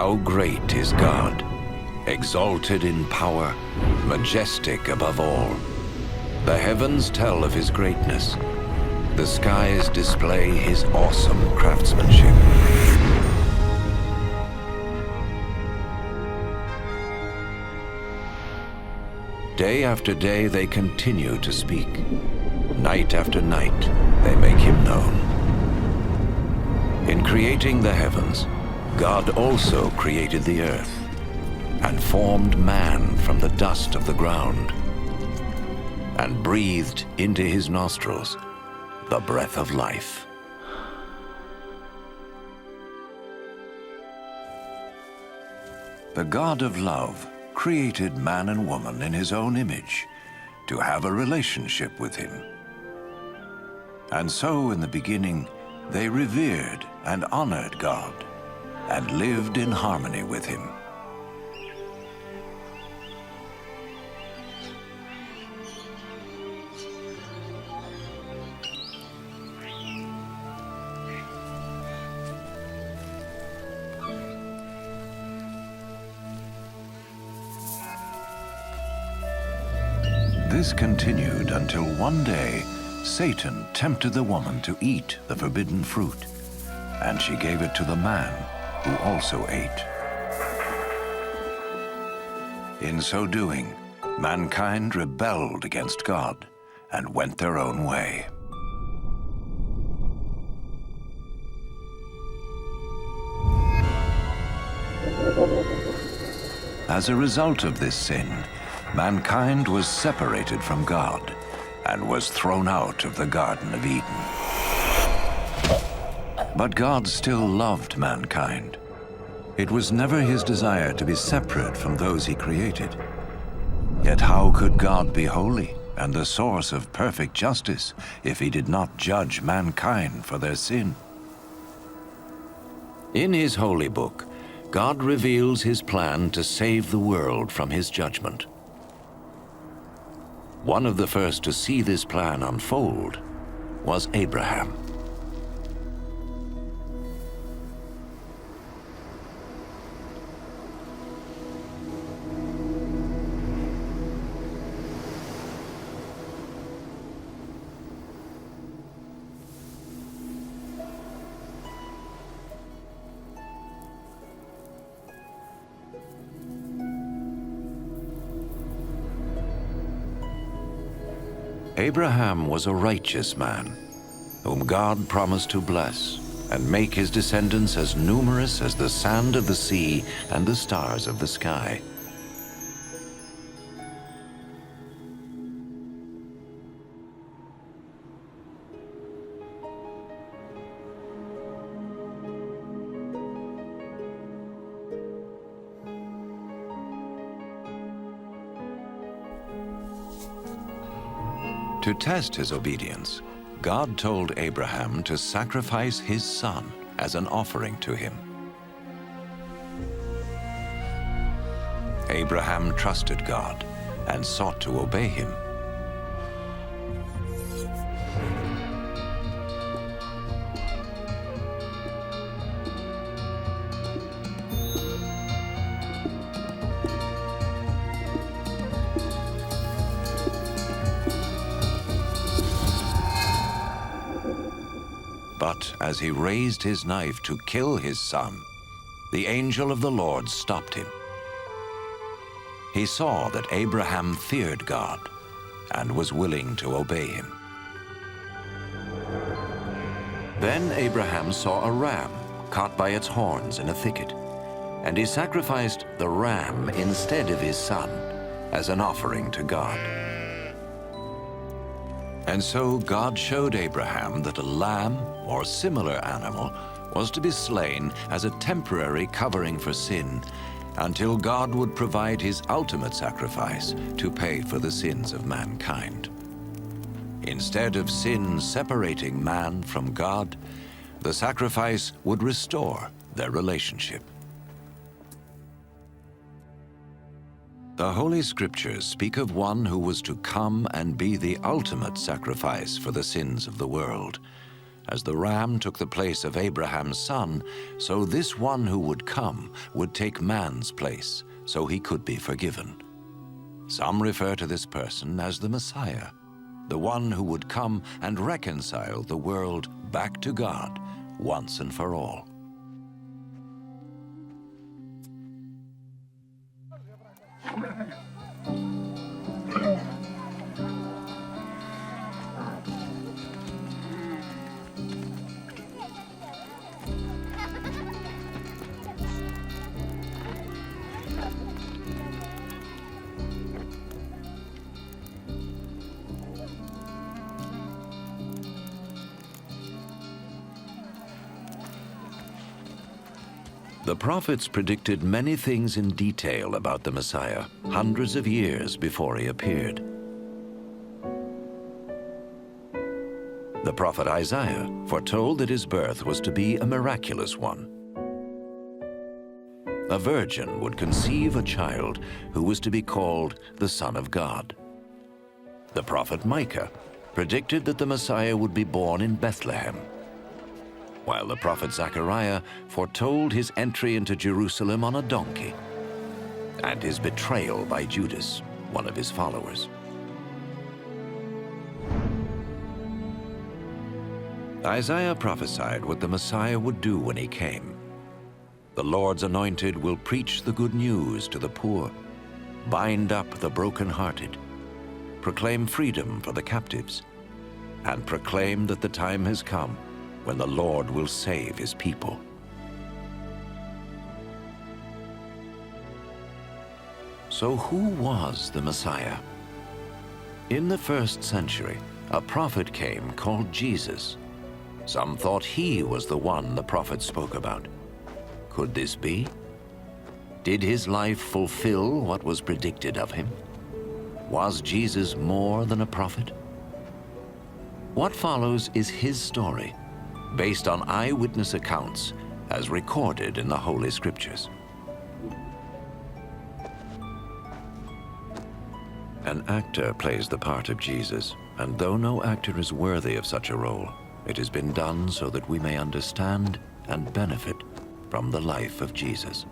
How great is God, exalted in power, majestic above all. The heavens tell of his greatness. The skies display his awesome craftsmanship. Day after day they continue to speak. Night after night they make him known. In creating the heavens, God also created the earth and formed man from the dust of the ground and breathed into his nostrils the breath of life. The God of love created man and woman in his own image to have a relationship with him. And so in the beginning, they revered and honored God and lived in harmony with him. This continued until one day Satan tempted the woman to eat the forbidden fruit, and she gave it to the man, who also ate. In so doing, mankind rebelled against God and went their own way. As a result of this sin, mankind was separated from God and was thrown out of the Garden of Eden. But God still loved mankind. It was never his desire to be separate from those he created. Yet how could God be holy and the source of perfect justice if he did not judge mankind for their sin? In his holy book, God reveals his plan to save the world from his judgment. One of the first to see this plan unfold was Abraham. Abraham was a righteous man, whom God promised to bless and make his descendants as numerous as the sand of the sea and the stars of the sky. To test his obedience, God told Abraham to sacrifice his son as an offering to him. Abraham trusted God and sought to obey him. But as he raised his knife to kill his son, the angel of the Lord stopped him. He saw that Abraham feared God and was willing to obey him. Then Abraham saw a ram caught by its horns in a thicket, and he sacrificed the ram instead of his son as an offering to God. And so God showed Abraham that a lamb or similar animal was to be slain as a temporary covering for sin until God would provide his ultimate sacrifice to pay for the sins of mankind. Instead of sin separating man from God, the sacrifice would restore their relationship. The Holy Scriptures speak of one who was to come and be the ultimate sacrifice for the sins of the world, As the ram took the place of Abraham's son, so this one who would come would take man's place, so he could be forgiven. Some refer to this person as the Messiah, the one who would come and reconcile the world back to God once and for all. The prophets predicted many things in detail about the Messiah, hundreds of years before he appeared. The prophet Isaiah foretold that his birth was to be a miraculous one. A virgin would conceive a child who was to be called the Son of God. The prophet Micah predicted that the Messiah would be born in Bethlehem, while the prophet Zechariah foretold his entry into Jerusalem on a donkey and his betrayal by Judas, one of his followers. Isaiah prophesied what the Messiah would do when he came. The Lord's anointed will preach the good news to the poor, bind up the brokenhearted, proclaim freedom for the captives, and proclaim that the time has come when the Lord will save his people. So who was the Messiah? In the first century, a prophet came called Jesus. Some thought he was the one the prophet spoke about. Could this be? Did his life fulfill what was predicted of him? Was Jesus more than a prophet? What follows is his story, based on eyewitness accounts as recorded in the Holy Scriptures. An actor plays the part of Jesus, and though no actor is worthy of such a role, it has been done so that we may understand and benefit from the life of Jesus.